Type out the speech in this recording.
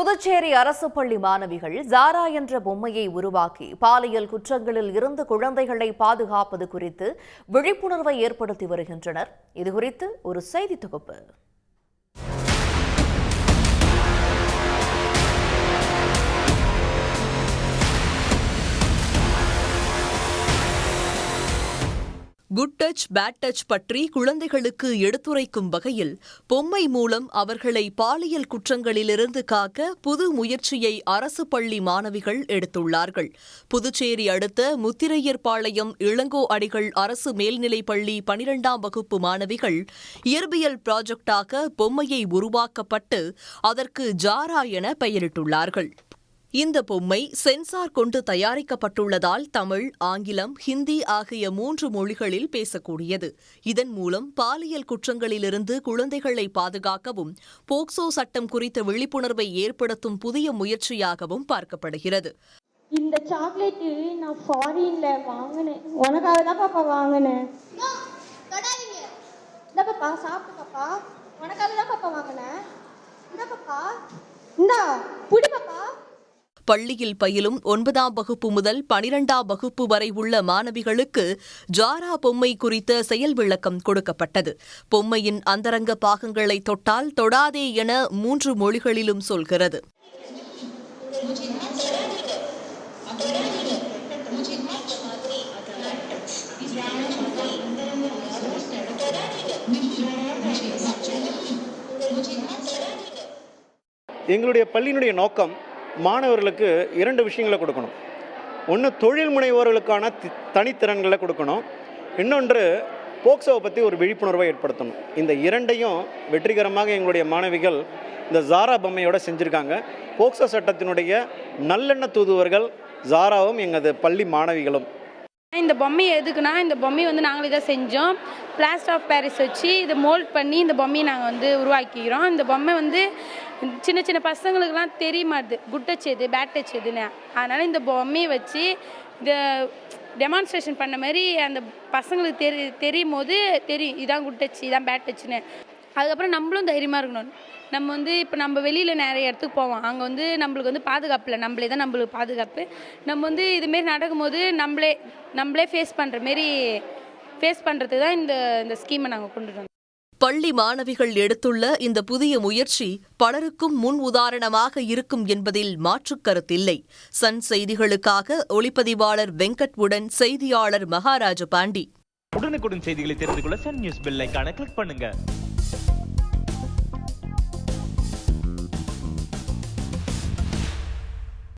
புதுச்சேரி அரசு பள்ளி மாணவிகள் ஜாரா என்ற பொம்மையை உருவாக்கி பாலியல் குற்றங்களில் இருந்து குழந்தைகளை பாதுகாப்பது குறித்து விழிப்புணர்வை ஏற்படுத்தி வருகின்றனர். இதுகுறித்து ஒரு செய்தி தொகுப்பு. குட் டச் பேட் டச் பற்றி குழந்தைகளுக்கு எடுத்துரைக்கும் வகையில் பொம்மை மூலம் அவர்களை பாலியல் குற்றங்களிலிருந்து காக்க புது முயற்சியை அரசு பள்ளி மாணவிகள் எடுத்துள்ளார்கள். புதுச்சேரி அடுத்த முத்திரையர்பாளையம் இளங்கோ அடிகள் அரசு மேல்நிலைப் பள்ளி 12ஆம் வகுப்பு மாணவிகள் இயற்பியல் ப்ராஜெக்டாக பொம்மையை உருவாக்கப்பட்டு அதற்கு ஜாரா என பெயரிட்டுள்ளார்கள். இந்த பொம்மை சென்சார் கொண்டு தயாரிக்கப்பட்டுள்ளதால் தமிழ், ஆங்கிலம், ஹிந்தி ஆகிய 3 மொழிகளில் பேசக்கூடியது. இதன் மூலம் பாலியல் குற்றங்களிலிருந்து குழந்தைகளை பாதுகாக்கவும் போக்சோ சட்டம் குறித்த விழிப்புணர்வை ஏற்படுத்தும் புதிய முயற்சியாகவும் பார்க்கப்படுகிறது. இந்த சாக்லேட் நான் ஃபாரின்ல வாங்கினேன், உனக்காக தான் பாப்பா வாங்கினேன். இந்த பாப்பா சாப்பிட்டு பாப்பா, உனக்காக தான் பாப்பா வாங்கினேன். இந்த பாப்பா இந்தா புடி பாப்பா. பள்ளியில் பயிலும் 9ஆம் வகுப்பு முதல் 12ஆம் வகுப்பு வரை உள்ள மாணவிகளுக்கு ஜாரா பொம்மை குறித்த செயல் விளக்கம் கொடுக்கப்பட்டது. பொம்மையின் அந்தரங்க பாகங்களை தொட்டால் தொடாதே என 3 மொழிகளிலும் சொல்கிறது. எங்களுடைய பள்ளியினுடைய நோக்கம் மாணவர்களுக்கு 2 விஷயங்களை கொடுக்கணும். ஒன்று, தொழில் முனைவோர்களுக்கான தனித்திறன்களை கொடுக்கணும். இன்னொன்று, போக்சோவை பற்றி ஒரு விழிப்புணர்வை ஏற்படுத்தணும். இந்த 2ஐயும் வெற்றிகரமாக எங்களுடைய மாணவிகள் இந்த ஜாரா பொம்மையோடு செஞ்சுருக்காங்க. போக்சோ சட்டத்தினுடைய நல்லெண்ண தூதுவர்கள் ஜாராவும் எங்களது பள்ளி மாணவிகளும். இந்த பொம்மை எதுக்குன்னா, இந்த பொம்மை நாங்களே தான் செஞ்சோம். பிளாஸ்டர் ஆஃப் பாரிஸ் வச்சு இதை மோல்ட் பண்ணி இந்த பொம்மையை நாங்கள் உருவாக்கிக்கிறோம். இந்த பொம்மை சின்ன சின்ன பசங்களுக்கெல்லாம் தெரிய மாட்டுது குட் டச் எது பேட் டச் எதுன்னு. அதனால் இந்த பொம்மையை வச்சு இதை டெமான்ஸ்ட்ரேஷன் பண்ண மாதிரி அந்த பசங்களுக்கு தெரியும் போது தெரியும் இதான் குட் டச் இதான் பேட் டச்சுன்னு. அதுக்கப்புறம் நம்மளும் தைரியமாக இருக்கணும். நம்ம இப்போ நம்ம வெளியில் நிறைய இடத்துக்கு போவோம், அங்கே நம்மளுக்கு பாதுகாப்பு இல்லை, நம்மளே தான் நம்மளுக்கு பாதுகாப்பு. நம்ம இதுமாரி நடக்கும்போது நம்மளே ஃபேஸ் பண்ணுறதுக்கு தான் இந்த ஸ்கீமை நாங்கள் கொண்டு வரோம். பள்ளி மாணவிகள் எடுத்துள்ள இந்த புதிய முயற்சி பலருக்கும் முன் உதாரணமாக இருக்கும் என்பதில் மாற்றுக் கருத்தில்லை. சன் செய்திகளுக்காக ஒளிப்பதிவாளர் வெங்கட்-உடன் செய்தியாளர் மகாராஜ பாண்டி. உடனுக்குடன் செய்திகளை தெரிந்து கொள்ள சன் நியூஸ் பெல் ஐகானை கிளிக் பண்ணுங்க.